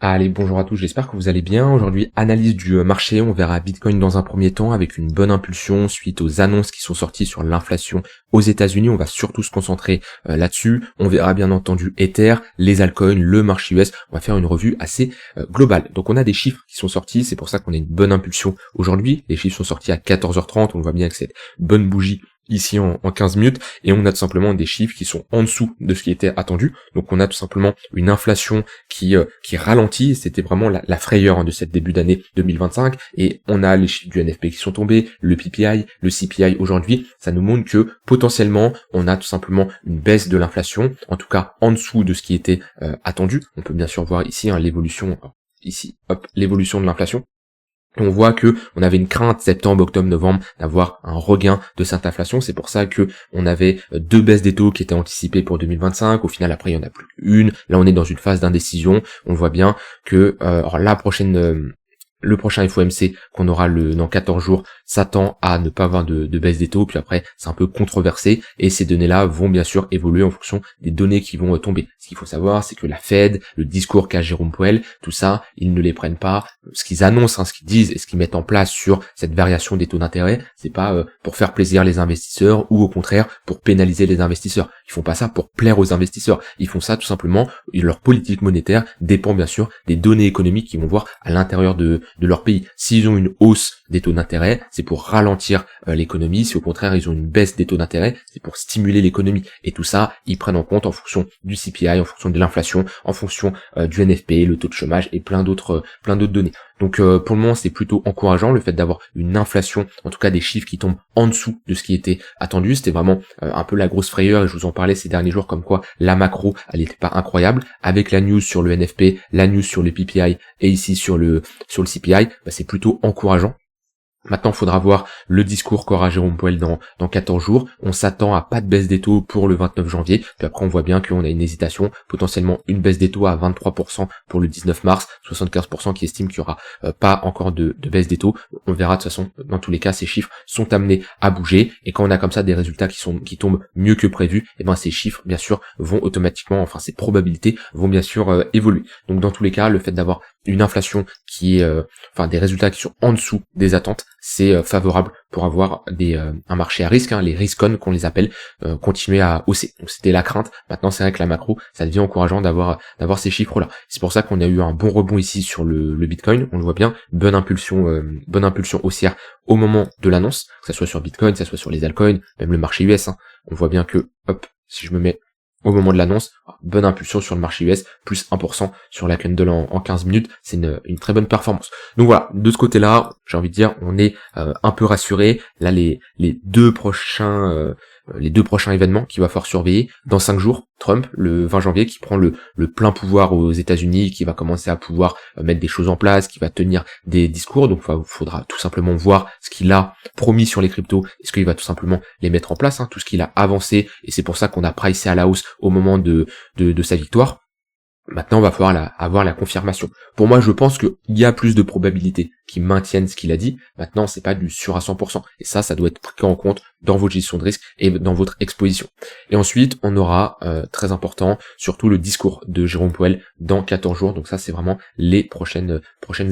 Allez, bonjour à tous, j'espère que vous allez bien. Aujourd'hui, analyse du marché, on verra Bitcoin dans un premier temps avec une bonne impulsion suite aux annonces qui sont sorties sur l'inflation aux États-Unis. On va surtout se concentrer là-dessus. On verra bien entendu Ether, les altcoins, le marché US. On va faire une revue assez globale. Donc on a des chiffres qui sont sortis, c'est pour ça qu'on a une bonne impulsion aujourd'hui. Les chiffres sont sortis à 14h30, on voit bien que cette bonne bougie ici en 15 minutes, et on a tout simplement des chiffres qui sont en dessous de ce qui était attendu. Donc on a tout simplement une inflation qui ralentit, c'était vraiment la frayeur de cette début d'année 2025, et on a les chiffres du NFP qui sont tombés, le PPI, le CPI aujourd'hui, ça nous montre que potentiellement on a tout simplement une baisse de l'inflation, en tout cas en dessous de ce qui était attendu. On peut bien sûr voir ici l'évolution, l'évolution de l'inflation. On voit que on avait une crainte septembre, octobre, novembre d'avoir un regain de cette inflation. C'est pour ça que on avait deux baisses des taux qui étaient anticipées pour 2025. Au final, après, il y en a plus qu'une. Là, on est dans une phase d'indécision. On voit bien que le prochain FOMC qu'on aura dans 14 jours s'attend à ne pas avoir de baisse des taux, puis après c'est un peu controversé, et ces données-là vont bien sûr évoluer en fonction des données qui vont tomber. Ce qu'il faut savoir, c'est que la Fed, le discours qu'a Jérôme Powell, tout ça, ils ne les prennent pas, ce qu'ils annoncent, ce qu'ils disent et ce qu'ils mettent en place sur cette variation des taux d'intérêt, c'est pas pour faire plaisir les investisseurs ou au contraire pour pénaliser les investisseurs. Ils font pas ça pour plaire aux investisseurs, ils font ça tout simplement, leur politique monétaire dépend bien sûr des données économiques qu'ils vont voir à l'intérieur de leur pays. S'ils ont une hausse des taux d'intérêt, c'est pour ralentir l'économie. Si au contraire ils ont une baisse des taux d'intérêt, c'est pour stimuler l'économie. Et tout ça, ils prennent en compte en fonction du CPI, en fonction de l'inflation, en fonction du NFP, le taux de chômage et plein d'autres données. Donc pour le moment, c'est plutôt encourageant le fait d'avoir une inflation, en tout cas des chiffres qui tombent en dessous de ce qui était attendu. C'était vraiment un peu la grosse frayeur, et je vous en parlais ces derniers jours comme quoi la macro, elle n'était pas incroyable. Avec la news sur le NFP, la news sur le PPI et ici sur le CPI, c'est plutôt encourageant. Maintenant, il faudra voir le discours qu'aura Jérôme Powell dans 14 jours. On s'attend à pas de baisse des taux pour le 29 janvier. Puis après, on voit bien qu'on a une hésitation, potentiellement une baisse des taux à 23% pour le 19 mars, 75% qui estiment qu'il y aura pas encore de baisse des taux. On verra de toute façon, dans tous les cas, ces chiffres sont amenés à bouger. Et quand on a comme ça des résultats qui tombent mieux que prévu, et ben ces chiffres, bien sûr, vont automatiquement, enfin ces probabilités vont bien sûr évoluer. Donc dans tous les cas, le fait d'avoir une inflation qui est, des résultats qui sont en dessous des attentes, c'est favorable pour avoir un marché à risque, les risk-on qu'on les appelle, continuer à hausser. Donc c'était la crainte. Maintenant c'est vrai que la macro, ça devient encourageant d'avoir ces chiffres-là. C'est pour ça qu'on a eu un bon rebond ici sur le Bitcoin. On le voit bien, bonne impulsion haussière au moment de l'annonce, que ça soit sur Bitcoin, que ça soit sur les altcoins, même le marché US. On voit bien que, si je me mets au moment de l'annonce, bonne impulsion sur le marché US, plus 1% sur la candle en 15 minutes, c'est une très bonne performance. Donc voilà, de ce côté-là, j'ai envie de dire, on est un peu rassuré. Là, les deux prochains événements qu'il va falloir surveiller, dans 5 jours, Trump, le 20 janvier, qui prend le plein pouvoir aux États-Unis, qui va commencer à pouvoir mettre des choses en place, qui va tenir des discours. Donc il faudra tout simplement voir ce qu'il a promis sur les cryptos, est-ce qu'il va tout simplement les mettre en place, tout ce qu'il a avancé, et c'est pour ça qu'on a pricé à la hausse au moment de sa victoire. Maintenant, on va falloir avoir la confirmation. Pour moi, je pense qu'il y a plus de probabilités qu'il maintienne ce qu'il a dit. Maintenant, c'est pas du sûr à 100%. Et ça doit être pris en compte dans votre gestion de risque et dans votre exposition. Et ensuite, on aura, très important, surtout le discours de Jérôme Powell dans 14 jours. Donc ça, c'est vraiment les prochaines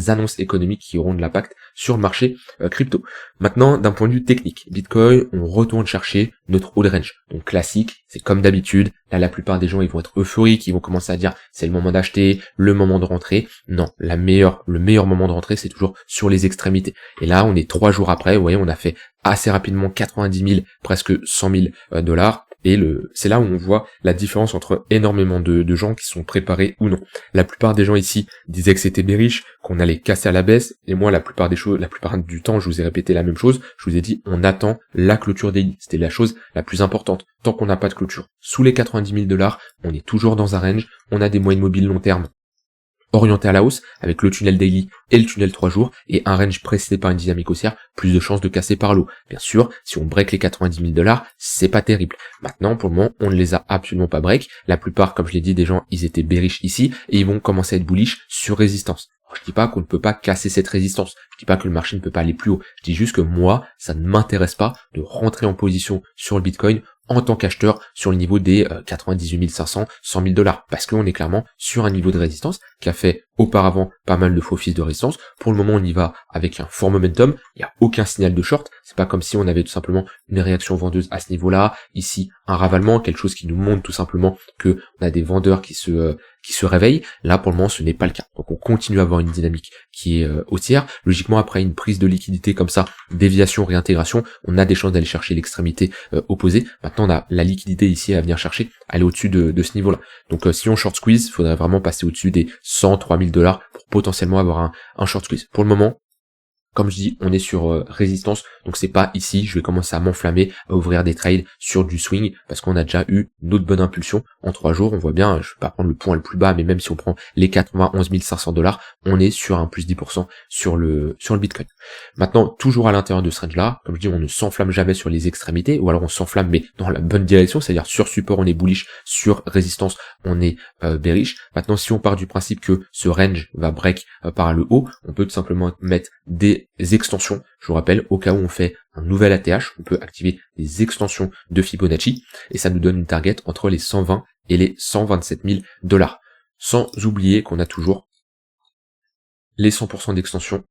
annonces économiques qui auront de l'impact sur le marché crypto. Maintenant, d'un point de vue technique, Bitcoin, on retourne chercher notre haut de range. Donc classique, c'est comme d'habitude. Là, la plupart des gens, ils vont être euphoriques, ils vont commencer à dire c'est le moment d'acheter, le moment de rentrer. Non, le meilleur moment de rentrer, c'est toujours sur les extrémités. Et là, on est 3 jours après, vous voyez, on a fait assez rapidement 90 000, presque 100 000 dollars. Et c'est là où on voit la différence entre énormément de gens qui sont préparés ou non. La plupart des gens ici disaient que c'était bearish, qu'on allait casser à la baisse, et moi la plupart du temps, je vous ai répété la même chose, je vous ai dit on attend la clôture daily. C'était la chose la plus importante. Tant qu'on n'a pas de clôture sous les 90 000 dollars, on est toujours dans un range, on a des moyennes mobiles long terme orienté à la hausse, avec le tunnel daily et le tunnel 3 jours, et un range précédé par une dynamique haussière, plus de chances de casser par l'eau. Bien sûr, si on break les 90 000 dollars, c'est pas terrible. Maintenant, pour le moment, on ne les a absolument pas break. La plupart, comme je l'ai dit, des gens, ils étaient bearish ici, et ils vont commencer à être bullish sur résistance. Alors, je dis pas qu'on ne peut pas casser cette résistance. Je dis pas que le marché ne peut pas aller plus haut. Je dis juste que moi, ça ne m'intéresse pas de rentrer en position sur le Bitcoin en tant qu'acheteur sur le niveau des 98 500, 100 000 dollars. Parce qu'on est clairement sur un niveau de résistance qui a fait auparavant pas mal de faux fils de résistance. Pour le moment, on y va avec un fort momentum, il n'y a aucun signal de short, c'est pas comme si on avait tout simplement une réaction vendeuse à ce niveau-là, ici un ravalement, quelque chose qui nous montre tout simplement que on a des vendeurs qui se réveillent. Là, pour le moment, ce n'est pas le cas. Donc on continue à avoir une dynamique qui est haussière. Logiquement, après une prise de liquidité comme ça, déviation, réintégration, on a des chances d'aller chercher l'extrémité opposée. Maintenant, on a la liquidité ici à venir chercher, aller au-dessus de ce niveau-là. Donc si on short squeeze, il faudrait vraiment passer au-dessus des 103 000 $ pour potentiellement avoir un short squeeze. Pour le moment, comme je dis, on est sur résistance, donc c'est pas ici, je vais commencer à m'enflammer, à ouvrir des trades sur du swing, parce qu'on a déjà eu une autre bonne impulsion en 3 jours, on voit bien, je vais pas prendre le point le plus bas, mais même si on prend les 91 500 $, on est sur un plus 10% sur le Bitcoin. Maintenant, toujours à l'intérieur de ce range-là, comme je dis, on ne s'enflamme jamais sur les extrémités, ou alors on s'enflamme mais dans la bonne direction, c'est-à-dire sur support on est bullish, sur résistance on est bearish. Maintenant, si on part du principe que ce range va break par le haut, on peut tout simplement mettre des extensions. Je vous rappelle, au cas où on fait un nouvel ATH, on peut activer des extensions de Fibonacci et ça nous donne une target entre les 120 et les 127 000 $. Sans oublier qu'on a toujours les 100% d'extension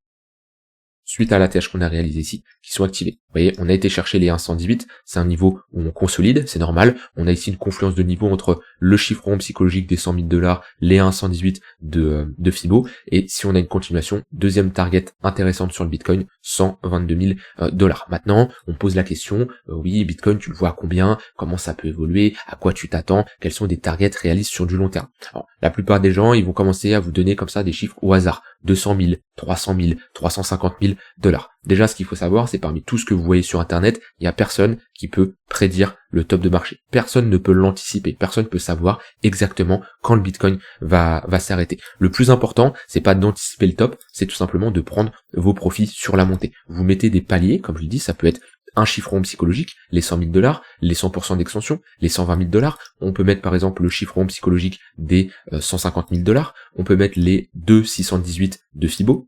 suite à l'ATH qu'on a réalisé ici, qui sont activés. Vous voyez, on a été chercher les 118, c'est un niveau où on consolide, c'est normal. On a ici une confluence de niveau entre le chiffre rond psychologique des 100 000 $, les 118 de Fibo, et si on a une continuation, deuxième target intéressante sur le Bitcoin, 122 000 $. Maintenant, on pose la question, oui, Bitcoin, tu le vois à combien, comment ça peut évoluer, à quoi tu t'attends, quels sont des targets réalistes sur du long terme. Alors, la plupart des gens, ils vont commencer à vous donner comme ça des chiffres au hasard, 200 000, 300 000, 350 000 $. Déjà, ce qu'il faut savoir, c'est parmi tout ce que vous voyez sur Internet, il n'y a personne qui peut prédire le top de marché. Personne ne peut l'anticiper. Personne ne peut savoir exactement quand le Bitcoin va s'arrêter. Le plus important, c'est pas d'anticiper le top, c'est tout simplement de prendre vos profits sur la montée. Vous mettez des paliers, comme je le dis, ça peut être un chiffre rond psychologique, les 100 000 $, les 100% d'extension, les 120 000 $. On peut mettre par exemple le chiffre rond psychologique des 150 000 $. On peut mettre les 2,618 de Fibo.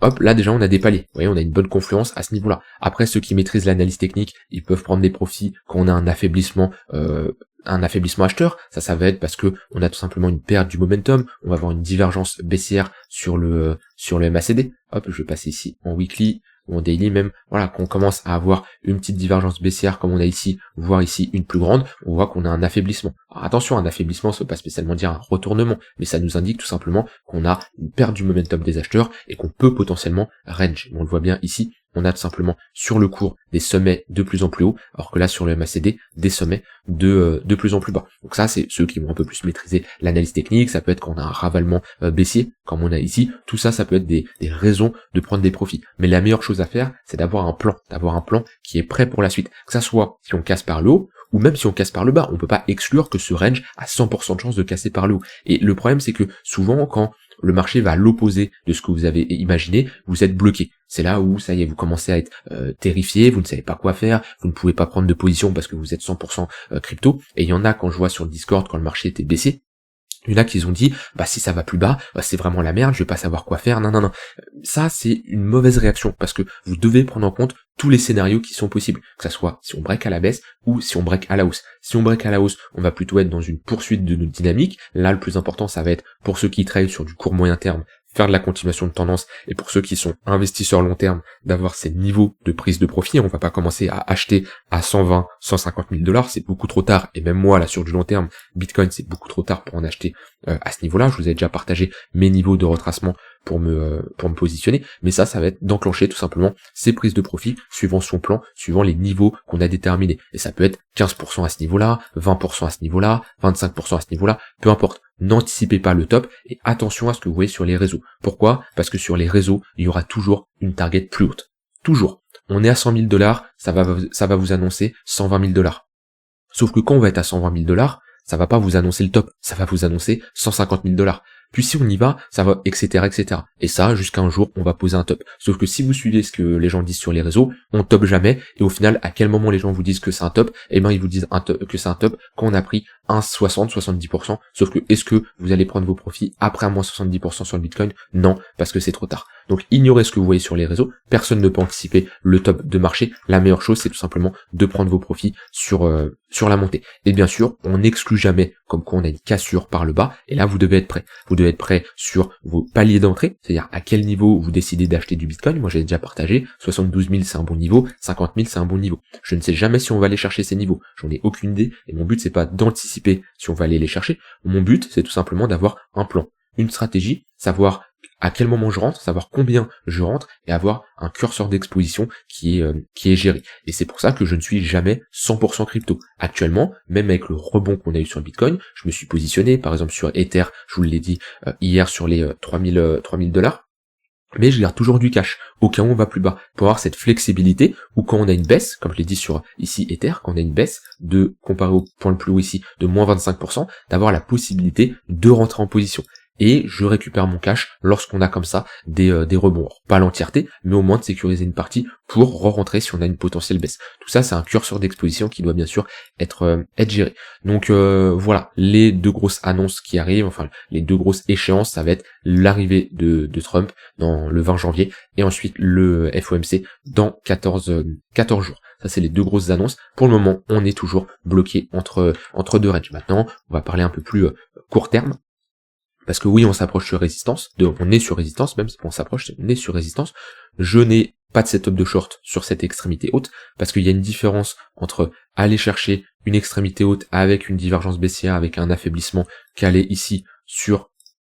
Hop, là déjà on a des paliers, vous voyez, on a une bonne confluence à ce niveau-là. Après, ceux qui maîtrisent l'analyse technique, ils peuvent prendre des profits quand on a un affaiblissement acheteur. Ça va être parce que on a tout simplement une perte du momentum, on va avoir une divergence baissière sur le MACD. Hop, je vais passer ici en weekly ou en daily même, voilà, qu'on commence à avoir une petite divergence baissière comme on a ici, voire ici une plus grande, on voit qu'on a un affaiblissement. Alors attention, un affaiblissement, ça veut pas spécialement dire un retournement, mais ça nous indique tout simplement qu'on a une perte du momentum des acheteurs et qu'on peut potentiellement range. On le voit bien ici, on a tout simplement sur le cours des sommets de plus en plus hauts, alors que là sur le MACD, des sommets de plus en plus bas. Donc ça, c'est ceux qui vont un peu plus maîtriser l'analyse technique, ça peut être quand on a un ravalement baissier, comme on a ici, tout ça, ça peut être des raisons de prendre des profits. Mais la meilleure chose à faire, c'est d'avoir un plan qui est prêt pour la suite. Que ça soit si on casse par le haut, ou même si on casse par le bas, on peut pas exclure que ce range a 100% de chance de casser par le haut. Et le problème, c'est que souvent, quand le marché va à l'opposé de ce que vous avez imaginé, vous êtes bloqué. C'est là où, ça y est, vous commencez à être terrifié, vous ne savez pas quoi faire, vous ne pouvez pas prendre de position parce que vous êtes 100% crypto. Et il y en a, quand je vois sur le Discord, quand le marché était baissé, il y en a qui ont dit, bah si ça va plus bas, bah, c'est vraiment la merde, je vais pas savoir quoi faire, non. Ça, c'est une mauvaise réaction, parce que vous devez prendre en compte tous les scénarios qui sont possibles, que ça soit si on break à la baisse ou si on break à la hausse. Si on break à la hausse, on va plutôt être dans une poursuite de notre dynamique. Là, le plus important, ça va être, pour ceux qui trade sur du court moyen terme, faire de la continuation de tendance, et pour ceux qui sont investisseurs long terme, d'avoir ces niveaux de prise de profit. On va pas commencer à acheter à 120, 150 000 $, c'est beaucoup trop tard, et même moi, là, sur du long terme, Bitcoin, c'est beaucoup trop tard pour en acheter à ce niveau-là. Je vous ai déjà partagé mes niveaux de retracement pour me positionner, mais ça va être d'enclencher tout simplement ces prises de profit suivant son plan, suivant les niveaux qu'on a déterminés. Et ça peut être 15% à ce niveau-là, 20% à ce niveau-là, 25% à ce niveau-là, peu importe. N'anticipez pas le top et attention à ce que vous voyez sur les réseaux. Pourquoi? Parce que sur les réseaux, il y aura toujours une target plus haute. Toujours. On est à 100 000 $, ça va vous annoncer 120 000 $. Sauf que quand on va être à 120 000 $, ça va pas vous annoncer le top, ça va vous annoncer 150 000 $. Puis si on y va, ça va, etc., etc. Et ça, jusqu'à un jour, on va poser un top. Sauf que si vous suivez ce que les gens disent sur les réseaux, on top jamais. Et au final, à quel moment les gens vous disent que c'est un top? Eh ben, ils vous disent que c'est un top quand on a pris un 60-70%. Sauf que, est-ce que vous allez prendre vos profits après un moins 70% sur le Bitcoin? Non, parce que c'est trop tard. Donc ignorez ce que vous voyez sur les réseaux, personne ne peut anticiper le top de marché. La meilleure chose, c'est tout simplement de prendre vos profits sur la montée. Et bien sûr, on n'exclut jamais comme quoi on a une cassure par le bas, et là vous devez être prêt. Vous devez être prêt sur vos paliers d'entrée, c'est-à-dire à quel niveau vous décidez d'acheter du Bitcoin. Moi j'ai déjà partagé, 72 000 c'est un bon niveau, 50 000 c'est un bon niveau. Je ne sais jamais si on va aller chercher ces niveaux, j'en ai aucune idée, et mon but c'est pas d'anticiper si on va aller les chercher. Mon but c'est tout simplement d'avoir un plan, une stratégie, savoir à quel moment je rentre, savoir combien je rentre et avoir un curseur d'exposition qui est géré. Et c'est pour ça que je ne suis jamais 100% crypto. Actuellement, même avec le rebond qu'on a eu sur le Bitcoin, je me suis positionné, par exemple sur Ether, je vous l'ai dit hier sur les 3000 $, mais je garde toujours du cash, au cas où on va plus bas, pour avoir cette flexibilité, ou quand on a une baisse, comme je l'ai dit sur ici Ether, quand on a une baisse, comparé au point le plus haut ici, de moins 25%, d'avoir la possibilité de rentrer en position. Et je récupère mon cash lorsqu'on a comme ça des rebonds. Pas l'entièreté, mais au moins de sécuriser une partie pour re-rentrer si on a une potentielle baisse. Tout ça, c'est un curseur d'exposition qui doit bien sûr être géré. Donc voilà, les deux grosses annonces qui arrivent, enfin les deux grosses échéances, ça va être l'arrivée de Trump dans le 20 janvier et ensuite le FOMC dans 14 jours. Ça, c'est les deux grosses annonces. Pour le moment, on est toujours bloqué entre deux ranges. Maintenant, on va parler un peu plus court terme. Parce que oui, on s'approche sur résistance, on est sur résistance, même si on s'approche, on est sur résistance. Je n'ai pas de setup de short sur cette extrémité haute, parce qu'il y a une différence entre aller chercher une extrémité haute avec une divergence baissière, avec un affaiblissement, qu'aller ici sur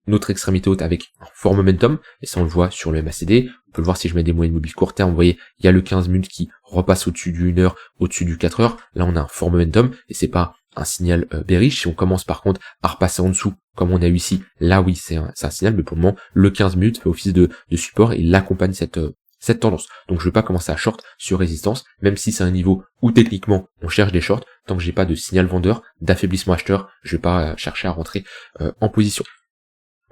notre extrémité haute avec un fort momentum, et ça on le voit sur le MACD, on peut le voir si je mets des moyennes mobiles court terme, vous voyez, il y a le 15 minutes qui repasse au-dessus du 1 heure, au-dessus du 4 heures, là on a un fort momentum, et c'est pas un signal bearish. Si on commence par contre à repasser en dessous, comme on a eu ici, là oui c'est un signal, mais pour le moment, le 15 minutes fait office de support et il accompagne cette tendance. Donc je vais pas commencer à short sur résistance, même si c'est un niveau où techniquement on cherche des shorts, tant que j'ai pas de signal vendeur, d'affaiblissement acheteur, je vais pas chercher à rentrer en position.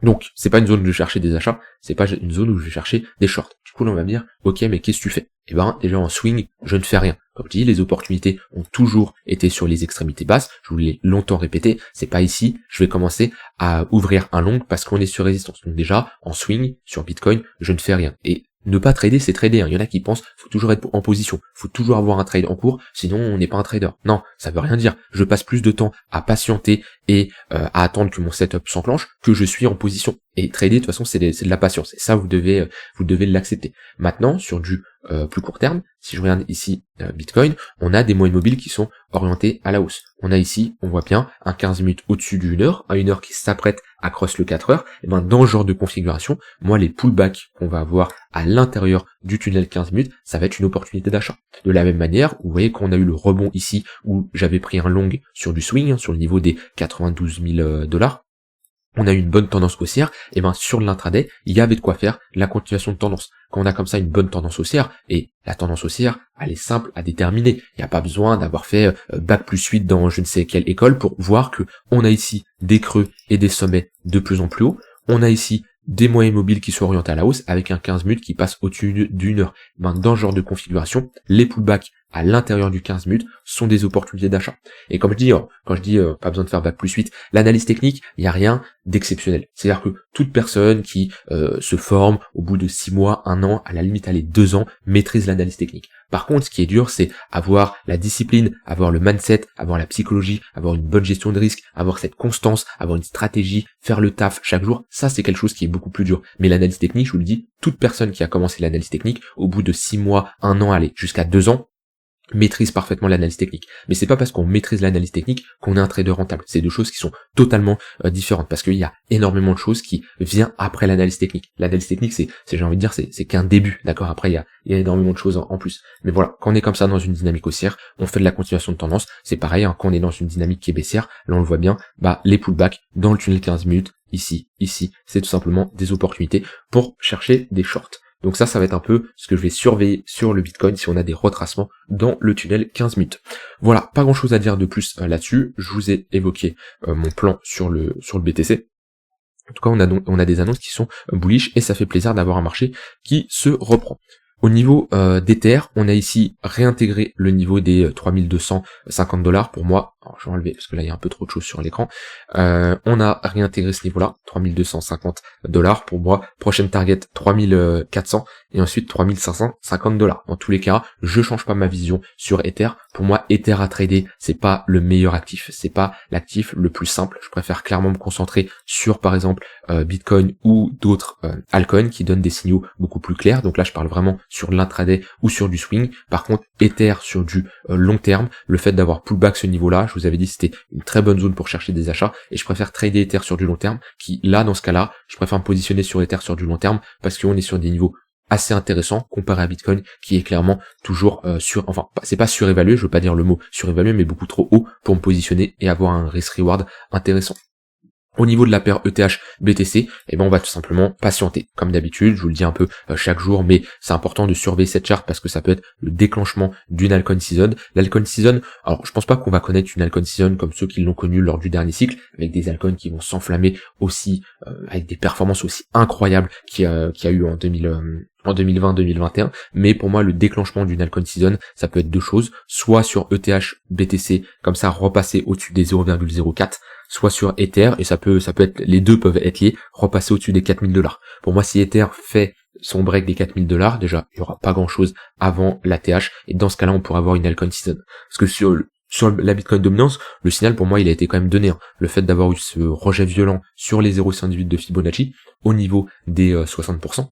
Donc, c'est pas une zone où je vais chercher des achats, c'est pas une zone où je vais chercher des shorts. Du coup, là, on va me dire, ok, mais qu'est-ce que tu fais? Eh ben, déjà en swing, je ne fais rien. Comme je dis, les opportunités ont toujours été sur les extrémités basses, je vous l'ai longtemps répété, c'est pas ici, je vais commencer à ouvrir un long parce qu'on est sur résistance. Donc déjà, en swing, sur Bitcoin, je ne fais rien. Et ne pas trader, c'est trader. Il y en a qui pensent, faut toujours être en position, faut toujours avoir un trade en cours, sinon on n'est pas un trader. Non, ça veut rien dire. Je passe plus de temps à patienter et à attendre que mon setup s'enclenche que je suis en position. Et trader, de toute façon, c'est de la patience. Et ça, vous devez l'accepter. Maintenant, sur du plus court terme, si je regarde ici Bitcoin, on a des moyennes mobiles qui sont orientées à la hausse. On a ici, on voit bien, un 15 minutes au-dessus du 1 heure, un 1 heure qui s'apprête à cross le 4 heures. Et ben dans ce genre de configuration, moi les pullbacks qu'on va avoir à l'intérieur du tunnel 15 minutes, ça va être une opportunité d'achat. De la même manière, vous voyez qu'on a eu le rebond ici où j'avais pris un long sur du swing, sur le niveau des 92 000 $. On a eu une bonne tendance haussière, et ben sur l'intraday, il y avait de quoi faire la continuation de tendance. Quand on a comme ça une bonne tendance haussière, et la tendance haussière, elle est simple à déterminer. Il n'y a pas besoin d'avoir fait bac plus 8 dans je ne sais quelle école pour voir que on a ici des creux et des sommets de plus en plus hauts. On a ici des moyennes mobiles qui sont orientés à la hausse avec un 15 minutes qui passe au-dessus d'une heure. Ben, dans ce genre de configuration, les pullbacks à l'intérieur du 15 minutes sont des opportunités d'achat. Et comme je dis, quand je dis pas besoin de faire bac plus 8, l'analyse technique, il n'y a rien d'exceptionnel. C'est-à-dire que toute personne qui se forme au bout de 6 mois, 1 an, à la limite aller 2 ans, maîtrise l'analyse technique. Par contre, ce qui est dur, c'est avoir la discipline, avoir le mindset, avoir la psychologie, avoir une bonne gestion de risque, avoir cette constance, avoir une stratégie, faire le taf chaque jour. Ça, c'est quelque chose qui est beaucoup plus dur. Mais l'analyse technique, je vous le dis, toute personne qui a commencé l'analyse technique, au bout de 6 mois, 1 an, allez, jusqu'à 2 ans, maîtrise parfaitement l'analyse technique. Mais c'est pas parce qu'on maîtrise l'analyse technique qu'on est un trader rentable. C'est deux choses qui sont totalement différentes parce qu'il y a énormément de choses qui viennent après l'analyse technique. L'analyse technique, c'est j'ai envie de dire, c'est qu'un début, d'accord. Après, il y a énormément de choses en plus. Mais voilà, quand on est comme ça dans une dynamique haussière, on fait de la continuation de tendance. C'est pareil, hein, quand on est dans une dynamique qui est baissière, là on le voit bien, bah les pullbacks dans le tunnel 15 minutes, ici, c'est tout simplement des opportunités pour chercher des shorts. Donc ça va être un peu ce que je vais surveiller sur le Bitcoin si on a des retracements dans le tunnel 15 minutes. Voilà, pas grand chose à dire de plus là-dessus. Je vous ai évoqué mon plan sur le BTC. En tout cas, on a des annonces qui sont bullish et ça fait plaisir d'avoir un marché qui se reprend. Au niveau d'Ether, on a ici réintégré le niveau des 3250 $. Pour moi, alors je vais enlever parce que là il y a un peu trop de choses sur l'écran, on a réintégré ce niveau-là, 3250 $ pour moi, prochaine target 3400 et ensuite 3550 $. Dans tous les cas, je change pas ma vision sur Ether. Pour moi, Ether à trader, c'est pas le meilleur actif, c'est pas l'actif le plus simple. Je préfère clairement me concentrer sur par exemple Bitcoin ou d'autres altcoins qui donnent des signaux beaucoup plus clairs. Donc là, je parle vraiment sur l'intraday ou sur du swing. Par contre, Ether sur du long terme, le fait d'avoir pullback ce niveau-là, je vous avais dit c'était une très bonne zone pour chercher des achats et je préfère trader Ether sur du long terme qui là dans ce cas-là, je préfère me positionner sur Ether sur du long terme parce qu'on est sur des niveaux assez intéressants comparé à Bitcoin qui est clairement toujours c'est pas surévalué, je veux pas dire le mot surévalué mais beaucoup trop haut pour me positionner et avoir un risk reward intéressant. Au niveau de la paire ETH BTC, on va tout simplement patienter. Comme d'habitude, je vous le dis un peu chaque jour, mais c'est important de surveiller cette charte parce que ça peut être le déclenchement d'une altcoin season. L'altcoin season, alors je pense pas qu'on va connaître une altcoin season comme ceux qui l'ont connu lors du dernier cycle, avec des altcoins qui vont s'enflammer aussi, avec des performances aussi incroyables qu'il y a eu en 2020-2021, mais pour moi le déclenchement d'une altcoin season, ça peut être deux choses, soit sur ETH BTC, comme ça repasser au-dessus des 0,04, soit sur Ether, et ça peut être, les deux peuvent être liés, repasser au-dessus des 4000 $. Pour moi, si Ether fait son break des 4000 $, déjà, il y aura pas grand chose avant la TH, et dans ce cas-là, on pourra avoir une altcoin season. Parce que sur la Bitcoin dominance, le signal pour moi il a été quand même donné. Le fait d'avoir eu ce rejet violent sur les 0,58 de Fibonacci au niveau des 60%,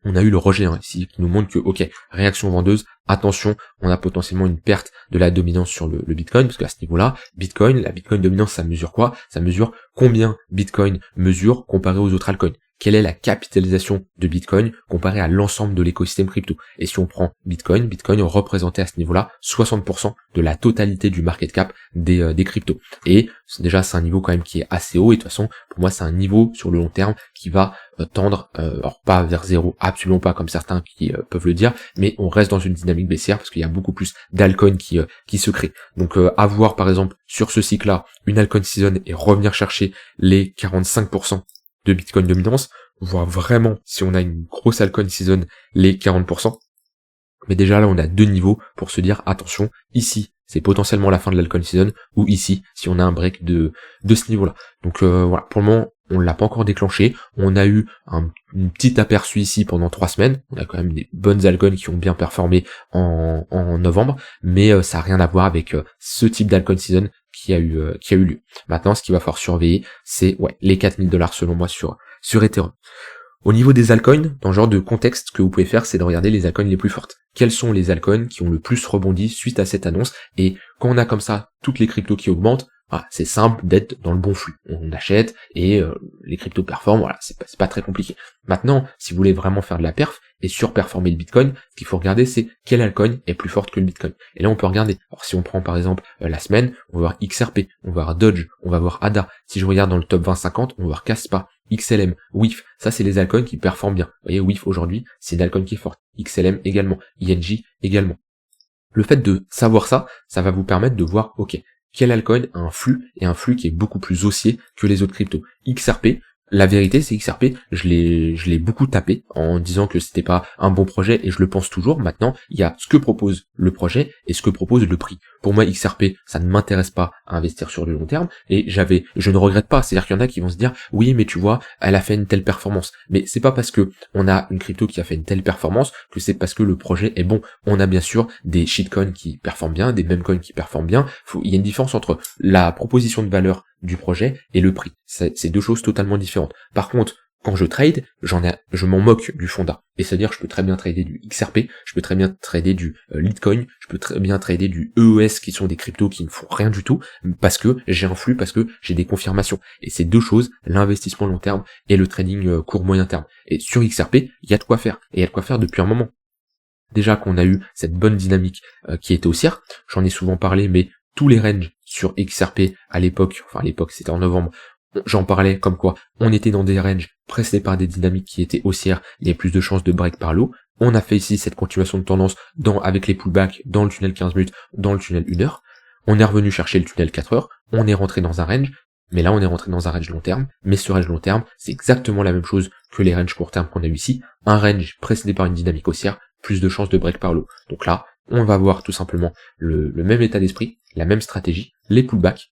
on a eu le rejet ici qui nous montre que ok, réaction vendeuse, attention, on a potentiellement une perte de la dominance sur le Bitcoin, parce qu'à ce niveau-là, la Bitcoin dominance, ça mesure quoi? Ça mesure combien Bitcoin mesure comparé aux autres altcoins. Quelle est la capitalisation de Bitcoin comparée à l'ensemble de l'écosystème crypto. Et si on prend Bitcoin représentait à ce niveau-là 60% de la totalité du market cap des cryptos. Et déjà c'est un niveau quand même qui est assez haut, et de toute façon pour moi c'est un niveau sur le long terme qui va tendre, alors pas vers zéro, absolument pas comme certains qui peuvent le dire, mais on reste dans une dynamique baissière parce qu'il y a beaucoup plus d'altcoins qui se créent. Donc avoir par exemple sur ce cycle-là une altcoin season et revenir chercher les 45% de Bitcoin dominance, voir vraiment si on a une grosse altcoin season les 40%. Mais déjà là on a deux niveaux pour se dire attention, ici c'est potentiellement la fin de l'altcoin season, ou ici si on a un break de ce niveau-là. Donc voilà, pour le moment on l'a pas encore déclenché, on a eu un petit aperçu ici pendant 3 semaines, on a quand même des bonnes altcoins qui ont bien performé en novembre, mais ça n'a rien à voir avec ce type d'altcoin season qui a eu lieu. Maintenant, ce qu'il va falloir surveiller, c'est les 4000 $ selon moi sur Ethereum. Au niveau des altcoins, dans ce genre de contexte, ce que vous pouvez faire, c'est de regarder les altcoins les plus fortes. Quels sont les altcoins qui ont le plus rebondi suite à cette annonce? Et quand on a comme ça toutes les cryptos qui augmentent, c'est simple d'être dans le bon flux. On achète et les cryptos performent, voilà, c'est pas très compliqué. Maintenant, si vous voulez vraiment faire de la perf et surperformer le Bitcoin, ce qu'il faut regarder, c'est quelle altcoin est plus forte que le Bitcoin. Et là, on peut regarder. Alors, si on prend par exemple la semaine, on va voir XRP, on va voir Doge, on va voir ADA. Si je regarde dans le top 20-50, on va voir Kaspa, XLM, WIF. Ça, c'est les altcoins qui performent bien. Vous voyez, WIF aujourd'hui, c'est une altcoin qui est forte. XLM également, INJ également. Le fait de savoir ça va vous permettre de voir, ok, quel altcoin a un flux, et un flux qui est beaucoup plus haussier que les autres cryptos. XRP, la vérité c'est XRP, je l'ai beaucoup tapé en disant que c'était pas un bon projet, et je le pense toujours. Maintenant, il y a ce que propose le projet et ce que propose le prix. Pour moi, XRP, ça ne m'intéresse pas à investir sur du long terme, et je ne regrette pas. C'est-à-dire qu'il y en a qui vont se dire, oui, mais tu vois, elle a fait une telle performance. Mais c'est pas parce que on a une crypto qui a fait une telle performance que c'est parce que le projet est bon. On a bien sûr des shitcoins qui performent bien, des memecoins qui performent bien. Il y a une différence entre la proposition de valeur du projet et le prix. C'est deux choses totalement différentes. Par contre, quand je trade, je m'en moque du fonda. Et c'est-à-dire, je peux très bien trader du XRP, je peux très bien trader du Litecoin, je peux très bien trader du EES, qui sont des cryptos qui ne font rien du tout, parce que j'ai un flux, parce que j'ai des confirmations. Et c'est deux choses, l'investissement long terme et le trading court moyen terme. Et sur XRP, il y a de quoi faire. Et il y a de quoi faire depuis un moment. Déjà qu'on a eu cette bonne dynamique qui était haussière, j'en ai souvent parlé, mais tous les ranges sur XRP à l'époque c'était en novembre, j'en parlais comme quoi on était dans des ranges précédés par des dynamiques qui étaient haussières, il y a plus de chances de break par l'eau. On a fait ici cette continuation de tendance avec les pullbacks dans le tunnel 15 minutes, dans le tunnel 1 heure. On est revenu chercher le tunnel 4 heures, on est rentré dans un range, mais là on est rentré dans un range long terme, mais ce range long terme, c'est exactement la même chose que les ranges court terme qu'on a eu ici, un range précédé par une dynamique haussière, plus de chances de break par l'eau. Donc là, on va voir tout simplement le même état d'esprit, la même stratégie, les pullbacks,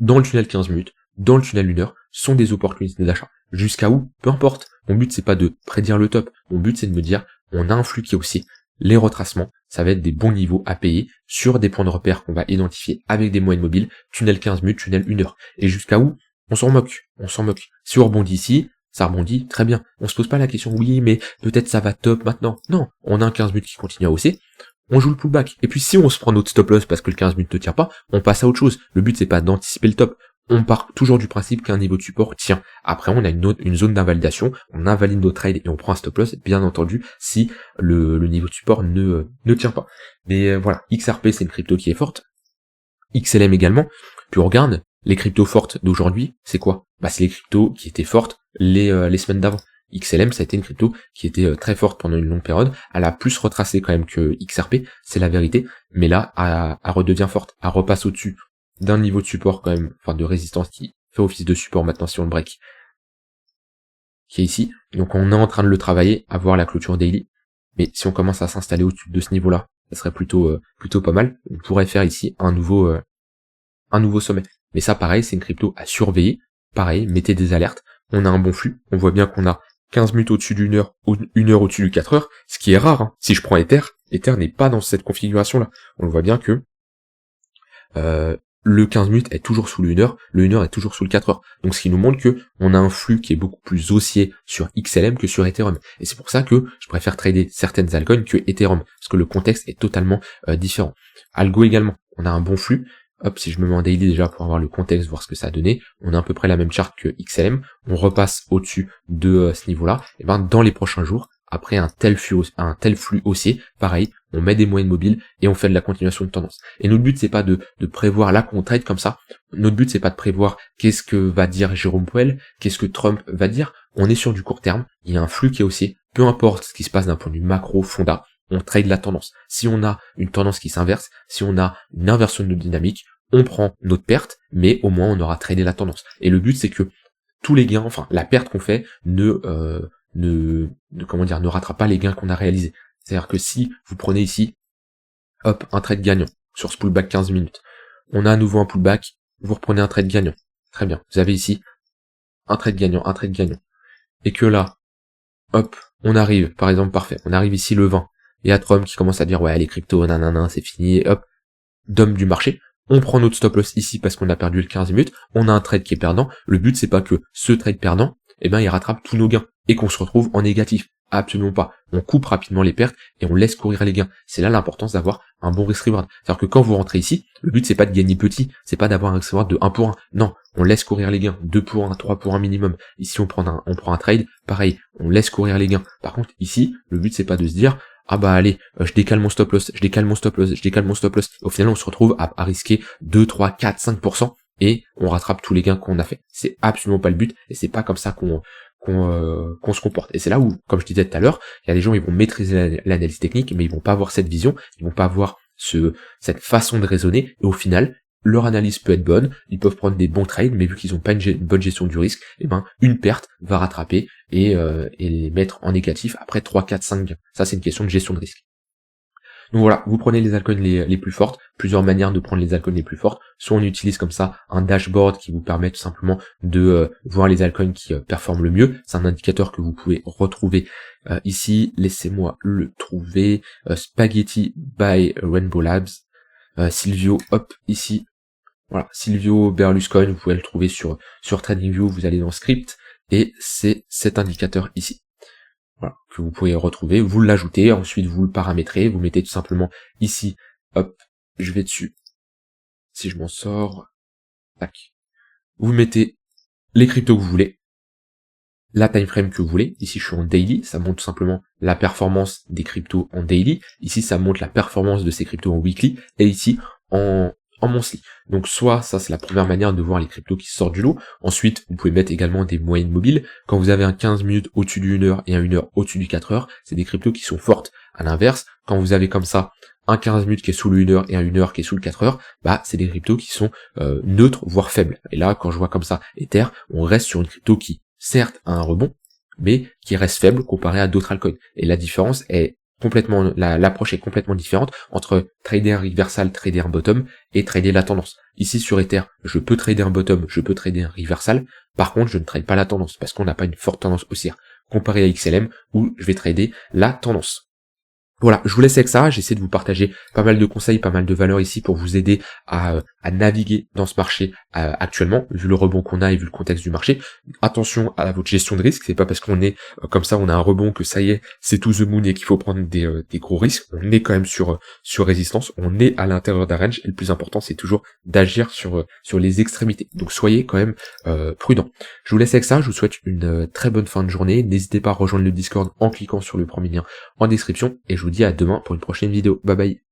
dans le tunnel 15 minutes, dans le tunnel 1 heure, sont des opportunités d'achat. Jusqu'à où? Peu importe. Mon but, c'est pas de prédire le top. Mon but, c'est de me dire, on a un flux qui est haussier. Les retracements, ça va être des bons niveaux à payer sur des points de repère qu'on va identifier avec des moyennes mobiles, tunnel 15 minutes, tunnel 1 heure. Et jusqu'à où? On s'en moque. Si on rebondit ici, ça rebondit très bien. On se pose pas la question, oui, mais peut-être ça va top maintenant. Non, on a un 15 minutes qui continue à hausser. On joue le pullback. Et puis si on se prend notre stop loss parce que le 15 minutes ne tient pas, on passe à autre chose. Le but, c'est pas d'anticiper le top. On part toujours du principe qu'un niveau de support tient. Après, on a une zone d'invalidation, on invalide nos trades et on prend un stop loss, bien entendu, si le niveau de support ne tient pas. Mais voilà, XRP, c'est une crypto qui est forte. XLM également. Puis on regarde, les cryptos fortes d'aujourd'hui, c'est quoi? Bah, c'est les cryptos qui étaient fortes les semaines d'avant. XLM, ça a été une crypto qui était très forte pendant une longue période. Elle a plus retracé quand même que XRP, c'est la vérité. Mais là, elle redevient forte, elle repasse au-dessus d'un niveau de support quand même, enfin de résistance qui fait office de support maintenant si on le break, qui est ici. Donc on est en train de le travailler, à voir la clôture daily. Mais si on commence à s'installer au-dessus de ce niveau-là, ça serait plutôt pas mal. On pourrait faire ici un nouveau sommet. Mais ça pareil, c'est une crypto à surveiller. Pareil, mettez des alertes. On a un bon flux. On voit bien qu'on a 15 minutes au-dessus d'une heure, une heure au-dessus du 4 heures, ce qui est rare. Hein. Si je prends Ether n'est pas dans cette configuration-là. On le voit bien que le 15 minutes est toujours sous le 1 heure, le 1 heure est toujours sous le 4 heures. Donc ce qui nous montre que on a un flux qui est beaucoup plus haussier sur XLM que sur Ethereum. Et c'est pour ça que je préfère trader certaines altcoins que Ethereum, parce que le contexte est totalement différent. Algo également, on a un bon flux. Hop, si je me mets en daily déjà pour avoir le contexte, voir ce que ça a donné, on a à peu près la même charte que XLM, on repasse au-dessus de ce niveau-là, et ben dans les prochains jours, après un tel flux haussier, pareil, on met des moyennes mobiles et on fait de la continuation de tendance. Et notre but c'est pas de prévoir là qu'on trade comme ça, notre but c'est pas de prévoir qu'est-ce que va dire Jérôme Powell, qu'est-ce que Trump va dire, on est sur du court terme, il y a un flux qui est haussier, peu importe ce qui se passe d'un point de vue macro, fonda, on trade la tendance. Si on a une tendance qui s'inverse, si on a une inversion de notre dynamique, on prend notre perte, mais au moins on aura tradé la tendance. Et le but c'est que tous les gains, enfin la perte qu'on fait ne rattrape pas les gains qu'on a réalisés. C'est-à-dire que si vous prenez ici, hop, un trade gagnant sur ce pullback 15 minutes, on a à nouveau un pullback, vous reprenez un trade gagnant. Très bien. Vous avez ici un trade gagnant. Et que là, hop, on arrive, par exemple, parfait, on arrive ici le 20, et à Trump qui commence à dire ouais les cryptos, nanana, c'est fini, et hop, dump du marché. On prend notre stop loss ici parce qu'on a perdu le 15 minutes, on a un trade qui est perdant, le but c'est pas que ce trade perdant, il rattrape tous nos gains, et qu'on se retrouve en négatif. Absolument pas. On coupe rapidement les pertes, et on laisse courir les gains. C'est là l'importance d'avoir un bon risk reward. C'est-à-dire que quand vous rentrez ici, le but c'est pas de gagner petit, c'est pas d'avoir un risk reward de 1 pour 1. Non, on laisse courir les gains, 2 pour 1, 3 pour 1 minimum. Ici on prend un trade, pareil, on laisse courir les gains. Par contre, ici, le but c'est pas de se dire, ah bah allez, je décale mon stop loss. Au final, on se retrouve à risquer 2, 3, 4, 5%, et on rattrape tous les gains qu'on a fait. C'est absolument pas le but, et c'est pas comme ça qu'on se comporte. Et c'est là où, comme je disais tout à l'heure, il y a des gens, ils vont maîtriser l'analyse technique, mais ils vont pas avoir cette vision, ils vont pas avoir cette façon de raisonner, et au final, leur analyse peut être bonne, ils peuvent prendre des bons trades, mais vu qu'ils ont pas une bonne gestion du risque, une perte va rattraper et les mettre en négatif après 3, 4, 5 gains. Ça, c'est une question de gestion de risque. Donc voilà, vous prenez les altcoins les plus fortes, plusieurs manières de prendre les altcoins les plus fortes, soit on utilise comme ça un dashboard qui vous permet tout simplement de voir les altcoins qui performent le mieux, c'est un indicateur que vous pouvez retrouver ici, laissez-moi le trouver, Spaghetti by Rainbow Labs, Silvio, hop, ici, voilà, Silvio Berlusconi, vous pouvez le trouver sur TradingView, vous allez dans Script, et c'est cet indicateur ici. Voilà, que vous pouvez retrouver, vous l'ajoutez, ensuite vous le paramétrez, vous mettez tout simplement ici, hop, je vais dessus, si je m'en sors, tac, vous mettez les cryptos que vous voulez, la time frame que vous voulez, ici je suis en daily, ça montre tout simplement la performance des cryptos en daily, ici ça montre la performance de ces cryptos en weekly, et ici en monthly. Donc soit ça c'est la première manière de voir les cryptos qui sortent du lot. Ensuite vous pouvez mettre également des moyennes mobiles. Quand vous avez un 15 minutes au-dessus du 1 heure et un 1 heure au-dessus du 4 heures, c'est des cryptos qui sont fortes. À l'inverse, quand vous avez comme ça un 15 minutes qui est sous le 1 heure et un 1 heure qui est sous le 4 heures, c'est des cryptos qui sont neutres voire faibles. Et là quand je vois comme ça Ether, on reste sur une crypto qui certes a un rebond, mais qui reste faible comparé à d'autres altcoins. Et la différence est complètement, l'approche est complètement différente entre trader reversal, trader bottom et trader la tendance. Ici sur Ether, je peux trader un bottom, je peux trader un reversal. Par contre, je ne trade pas la tendance parce qu'on n'a pas une forte tendance haussière comparé à XLM où je vais trader la tendance. Voilà, je vous laisse avec ça, j'essaie de vous partager pas mal de conseils, pas mal de valeurs ici pour vous aider à naviguer dans ce marché actuellement, vu le rebond qu'on a et vu le contexte du marché. Attention à votre gestion de risque, c'est pas parce qu'on est comme ça, on a un rebond que ça y est, c'est to the moon et qu'il faut prendre des gros risques. On est quand même sur résistance, on est à l'intérieur d'un range et le plus important c'est toujours d'agir sur les extrémités. Donc soyez quand même prudents. Je vous laisse avec ça, je vous souhaite une très bonne fin de journée. N'hésitez pas à rejoindre le Discord en cliquant sur le premier lien en description et je vous dis à demain pour une prochaine vidéo. Bye bye.